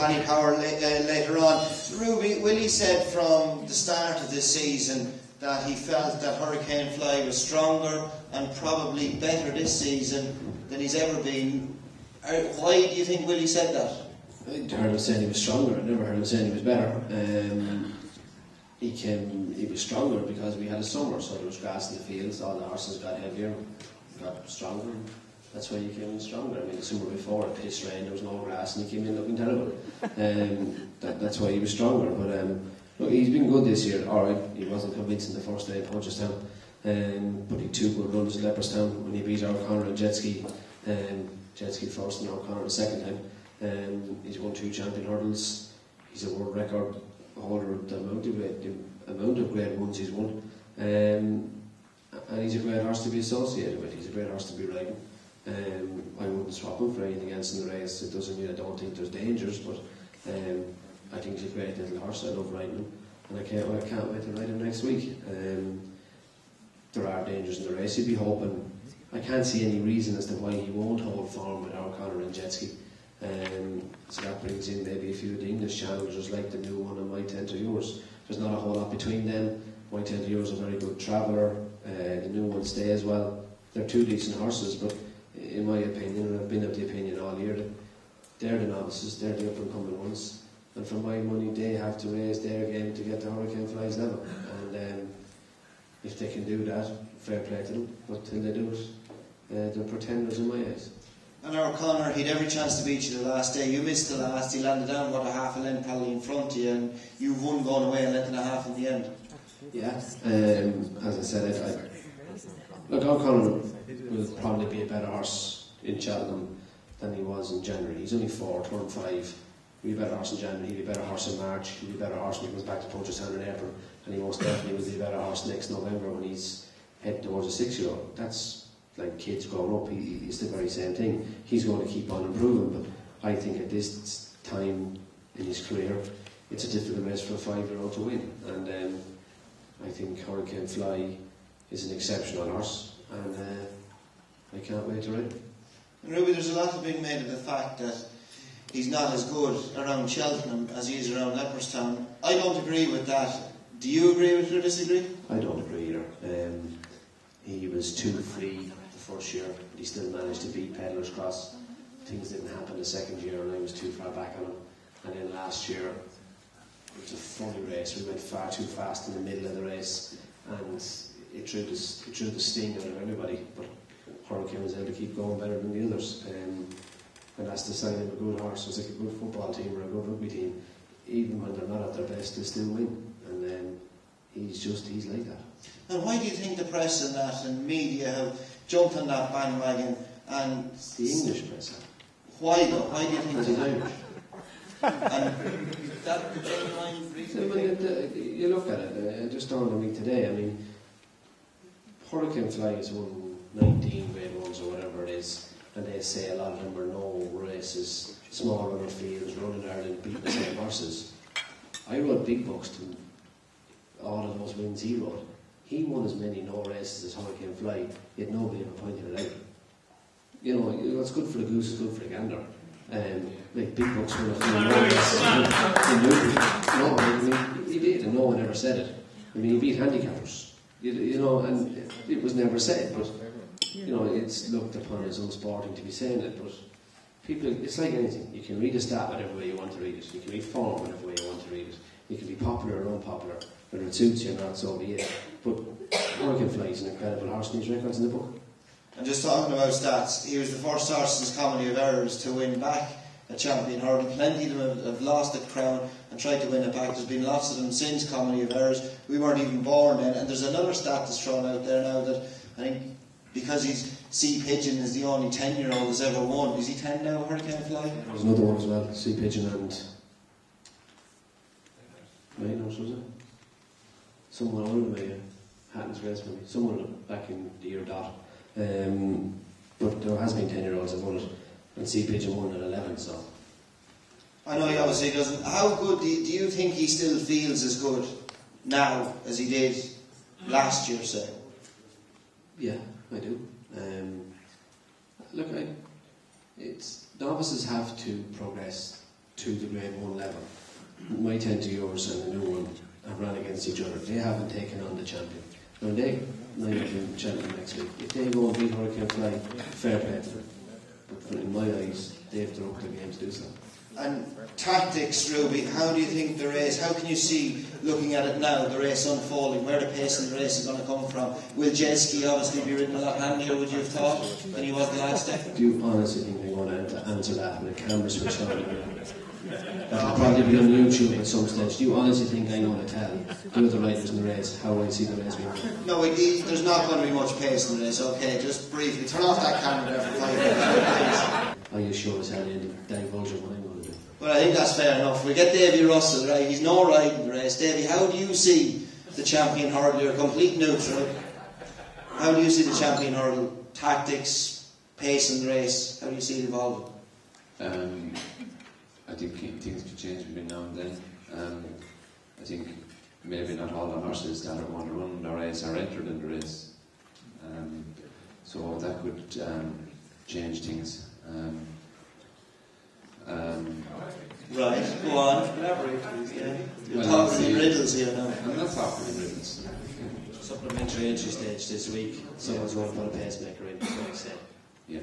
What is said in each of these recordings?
Danny Power later on. Ruby, Willie said from the start of this season that he felt that Hurricane Fly was stronger and probably better this season than he's ever been. Why do you think Willie said that? I heard him saying he was stronger. I never heard him saying he was better. He was stronger because we had a summer, so there was grass in the fields, all the horses got heavier, got stronger. That's why he came in stronger. I mean, the summer before, it pissed rain, there was no grass, and he came in looking terrible. That's why he was stronger. But look, he's been good this year. Alright, he wasn't convincing the first day at Punchestown, but he had 2 good runs at Leopardstown when he beat O'Connor and Jet Ski first and O'Connor the second time. He's won 2 champion hurdles. He's a world record holder of the amount of grade ones he's won. And he's a great horse to be associated with. He's a great horse to be riding. I wouldn't swap him for anything else in the race. It doesn't mean I don't think there's dangers, but I think he's a great little horse. I love riding him, and I can't wait to ride him next week. There are dangers in the race. You'd be hoping. I can't see any reason as to why he won't hold form with O'Connor and Jet Ski. So that brings in maybe a few of the English challengers like the new one and My 10 to Yours. There's not a whole lot between them. My 10 to Yours is a very good traveller. The new one Stay as well. They're 2 decent horses, but in my opinion, and I've been of the opinion all year, that they're the novices, they're the up and coming ones, and for my money they have to raise their game to get the Hurricane Fly's level, and if they can do that, fair play to them, but till they do it, they're pretenders in my eyes. And O'Connor, he'd every chance to beat you the last day. You missed the last, he landed down about a half a length probably in front of you, and you won going away a length and a half in the end. Yeah, as I said, look, O'Connor will probably be a better horse in Cheltenham than he was in January. He's only 4, turned 5. He'll be a better horse in January, he'll be a better horse in March, he'll be a better horse when he comes back to Punchestown in April, and he most definitely will be a better horse next November when he's heading towards a 6-year-old. That's like kids growing up, it's the very same thing. He's going to keep on improving, but I think at this time in his career, it's a difficult race for a 5-year-old to win, and I think Hurricane Fly is an exceptional horse, and I can't wait to ride him. Ruby, there's a lot being made of the fact that he's not as good around Cheltenham as he is around Leopardstown. I don't agree with that. Do you agree with it or disagree? I don't agree either. He was too free the first year, but he still managed to beat Pedlar's Cross. Things didn't happen the second year, and I was too far back on him. And then last year, it was a funny race. We went far too fast in the middle of the race, and it drew the sting out of everybody. But Hurricane was able to keep going better than the others, and that's the sign of a good horse. It's like a good football team or a good rugby team. Even when they're not at their best, they still win. And he's like that. And why do you think the press and that and media have jumped on that bandwagon? And it's the English press. Why though? Why do you think? Because he's Irish. And that the genuine reason? You look at it. It just dawned on me today. I mean, Hurricane Fly has won 19 grade ones or whatever it is, and they say a lot of them are no races, small runner fields, running Ireland, beating the same horses. I wrote big books to all of those wins he wrote. He won as many no races as Hurricane Fly, yet nobody ever pointed it out. You know, what's good for the goose is good for the gander. Like big books won a few no races. He did, and no one ever said it. I mean, he beat handicappers. You know, and it was never said, but you know, it's looked upon as unsporting to be saying it, but people, it's like anything. You can read a stat whatever way you want to read it. You can read form whatever way you want to read it. You can be popular or unpopular, whether it suits you or not, so be it. But Hurricane Fly is an incredible horse, and his record's in the book. And just talking about stats, he was the first horse since Comedy of Errors to win back a champion hurdle. Plenty of them have lost the crown and tried to win it back. There's been lots of them since Comedy of Errors. We weren't even born then. And there's another stat that's thrown out there now that I think because he's Sea Pigeon is the only 10-year-old that's ever won. Is he 10 now, Hurricane Fly? There's another one as well, Sea Pigeon and Maynard, was it? Someone older than me, Hatton's race maybe. Someone back in the year dot. But there has been 10-year-olds that won it, and Sea Pigeon won at 11, so. I know he obviously doesn't. How good do you think he still feels as good now as he did last year, say? Yeah, I do. Look, novices have to progress to the Grade 1 level. My 10 to yours and the new one have run against each other. They haven't taken on the champion. Now they line up in Cheltenham next week. If they go and beat Hurricane Fly, fair play to them. But in my eyes, they've the up to the game to do so. And tactics, Ruby, how do you think the race, how can you see, looking at it now, the race unfolding, where the pace of the race is going to come from? Will Jetski obviously be ridden a lot handier, would you have thought, than he was the last day? Do you honestly think they're going to answer that with a camera switched on? That'll probably be on YouTube at some stage. Do you honestly think I'm going to tell the other riders in the race how I see the race being run? No, there's not going to be much pace in the race, okay, just briefly. Turn off that camera there for 5 minutes, please. Are you sure as hell you didn't divulge what I'm going to do? Well, I think that's fair enough. We get Davy Russell, right? He's no ride in the race. Davy, how do you see the champion hurdle? You're a complete neutral. How do you see the champion hurdle? Tactics, pace in the race, how do you see it evolving? I think things could change between now and then. I think maybe not all the horses that are going to run the race are entered in the race. So that could change things. Right, go on. Elaborate, please. Yeah. You're talking in riddles here now. I'm not talking in riddles. Supplementary entry stage this week. Someone's going to put a pacemaker in, that's what I said. Yeah.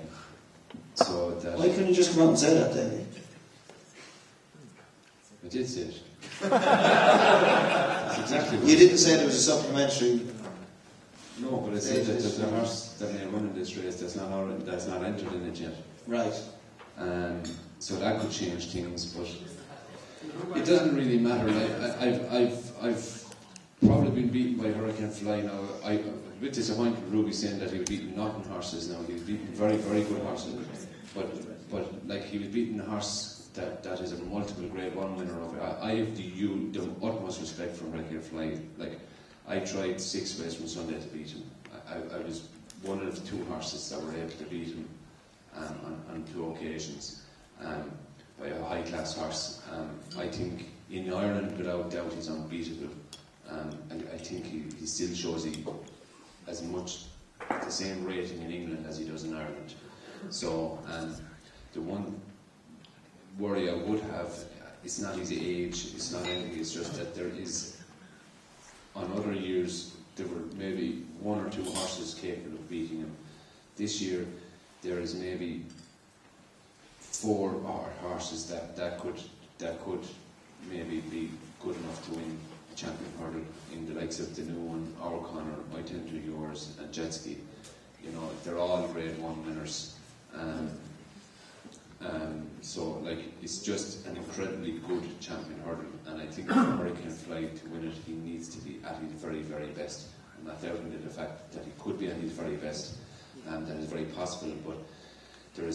So that. Why couldn't you just come out and say that, Davy? I did say it. That's exactly what You didn't say there was a supplementary. No, but I said that there's a horse that may run in this race that's not entered in it yet. Right. So that could change things, but it doesn't really matter. I've probably been beaten by Hurricane Fly now. I'm a bit disappointed with Ruby saying that he was beating nothing horses now. He was beating very, very good horses. But like he was beating a horse that is a multiple Grade 1 winner of it. I have the utmost respect for Hurricane Fly. Like I tried 6 ways from Sunday to beat him. I was one of the 2 horses that were able to beat him on 2 occasions. By a high-class horse. I think in Ireland, without doubt, he's unbeatable. I think he still shows he as much the same rating in England as he does in Ireland. So the one worry I would have, it's not his age, it's not anything, it's just that there is, on other years, there were maybe 1 or 2 horses capable of beating him. This year, there is maybe 4 horses that could maybe be good enough to win a champion hurdle in the likes of the new one, Our Connor, My 10 to Yours, and Jetski. You know, they're all Grade 1 winners. So like it's just an incredibly good champion hurdle, and I think for Hurricane Fly to win it, he needs to be at his very, very best. I'm not doubting the fact that he could be at his very best, and that is very possible, but there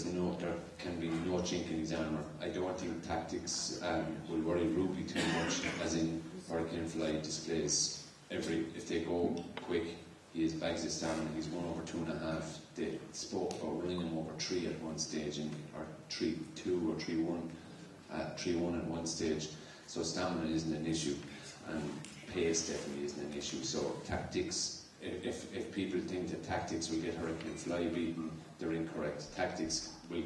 can be no chink in his armour. I don't think tactics will worry Ruby too much, as in Hurricane Fly displays if they go quick, he has bags of stamina. He's won over 2.5. They spoke about running him over 3 at one stage, or 3-2 or 3-1, 3-1 at one stage. So stamina isn't an issue, and pace definitely isn't an issue. So tactics, if people think that tactics will get Hurricane Fly beaten, they're incorrect. Tactics will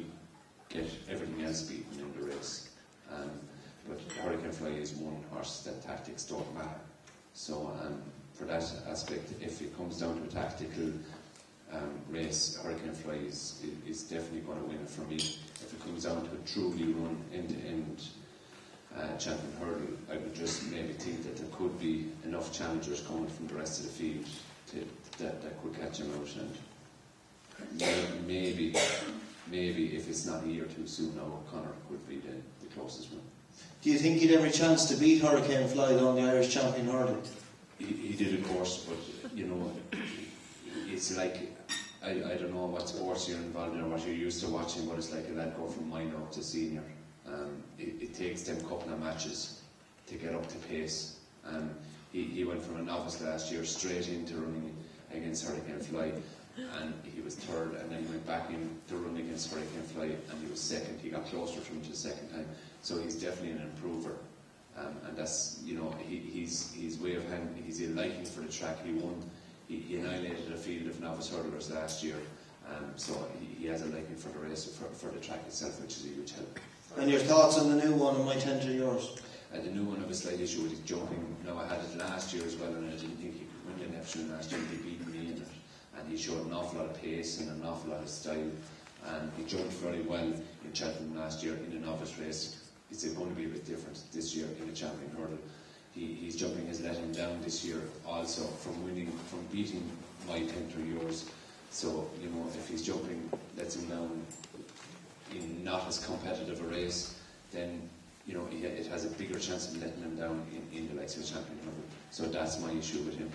get everything else beaten in the race. But Hurricane Fly is one horse that tactics don't matter. So for that aspect, if it comes down to a tactical race, Hurricane Fly is definitely going to win it for me. If it comes down to a truly run end-to-end champion hurdle, I would just maybe think that there could be enough challengers coming from the rest of the field that could catch him out, and maybe if it's not a year too soon, O'Connor could be the closest one. Do you think he'd every chance to beat Hurricane Fly on the Irish champion hurdle? He did, of course, but you know, it's like I don't know what sports you're involved in or what you're used to watching, but it's like a lad go from minor up to senior. It takes them a couple of matches to get up to pace. He went from a novice last year straight into running against Hurricane Fly, and he was 3rd, and then he went back in to run against Hurricane Fly, and he was 2nd. He got closer to him the 2nd time, so he's definitely an improver. And that's, you know, his way of hand, he's a liking for the track. He won, he annihilated a field of novice hurdlers last year, so he has a liking for the race, for the track itself, which is a huge help. And your thoughts on the new one, and my 10 to yours? The new one, I have a slight issue with his jumping. Now, I had it last year as well, and I didn't think he could win the Neptune last year. He beat me in it, and he showed an awful lot of pace and an awful lot of style. And he jumped very well in Cheltenham last year in a novice race. It's going to be a bit different this year in the champion hurdle. His jumping has let him down this year also from beating my 10 to yours. So, if his jumping lets him down in not as competitive a race, then it has a bigger chance of letting him down in the likes of the champion hurdle. So that's my issue with him.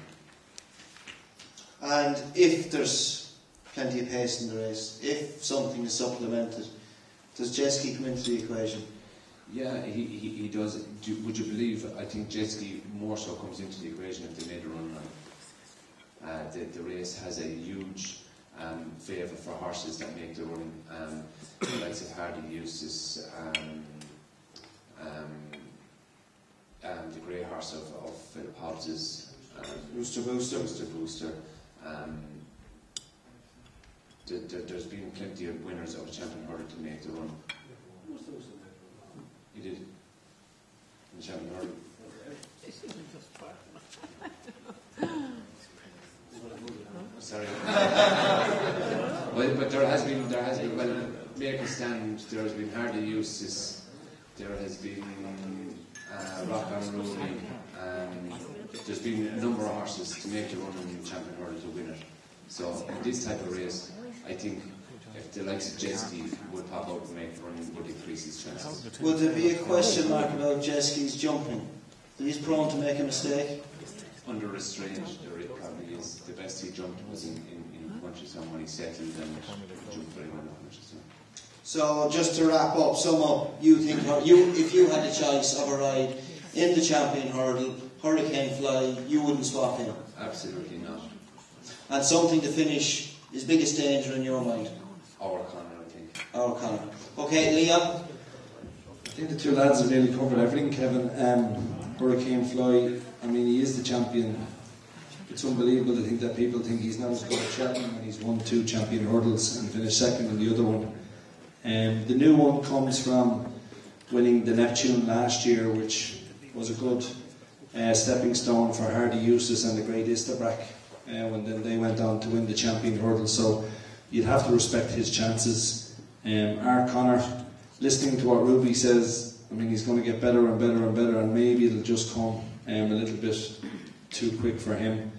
And if there's plenty of pace in the race, if something is supplemented, does jet ski come into the equation? Yeah, he does. Would you believe? I think jet ski more so comes into the equation if they made a run on it. The race has a huge favour for horses that make the run. The likes of RDS, the grey horse of Philip Hobbs's Booster. There's been plenty of winners of the champion hurdle to make the run. He did in the champion hurdle. Sorry. But there has been make a stand. There has been hardly uses. There has been Rock on Rooney. There's been a number of horses to make the run in the champion hurdle to win it. So in this type of race, I think if the likes of jet ski would pop out and make the run, would increase his chances. Would there be a question mark about jet ski's jumping? He's prone to make a mistake? Under restraint, there probably is. The best he jumped was in Punchestown when he settled and jumped very well in Punchestown. So just to wrap up, sum up, you think if you had a choice of a ride in the champion hurdle, Hurricane Fly, you wouldn't swap him? Absolutely not. And something to finish, his biggest danger in your mind? Our Connor, I think. Our Connor. Okay, Leon? I think the two lads have nearly covered everything, Kevin. Hurricane Fly, I mean, he is the champion. It's unbelievable to think that people think he's not as good at Cheltenham when he's won 2 champion hurdles and finished second in the other one. The new one comes from winning the Neptune last year, which was a good stepping stone for Hardy Eustace and the great Istabrak when then they went on to win the champion hurdle. So you'd have to respect his chances. Our Connor, listening to what Ruby says, I mean, he's going to get better and better and better, and maybe it'll just come a little bit too quick for him.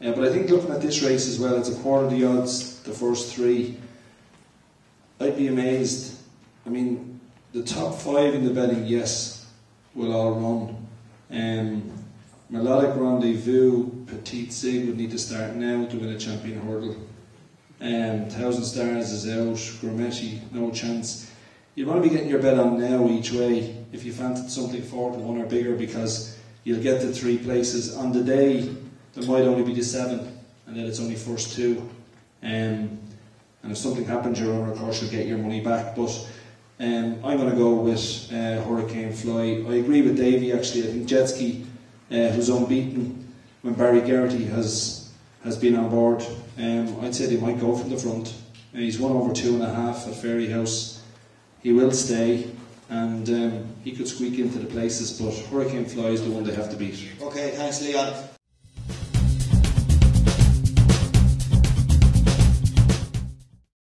But I think looking at this race as well, it's a quarter of the odds, the first 3. I'd be amazed. I mean, the top 5 in the betting, yes, will all run. Melodic Rendezvous, Petite Sig would need to start now to win a champion hurdle. 1000 Stars is out, Grametti, no chance. You want to be getting your bet on now each way if you fancied something 4 to 1 or bigger, because you'll get the 3 places. On the day, there might only be the 7, and then it's only first 2. And if something happens, your owner, of course, you'll get your money back. But I'm going to go with Hurricane Fly. I agree with Davey, actually. I think jet ski, who's unbeaten when Barry Geraghty has been on board, I'd say they might go from the front. He's won over 2.5 at Fairy House. He will stay, and he could squeak into the places, but Hurricane Fly is the one they have to beat. Okay, thanks, Leon.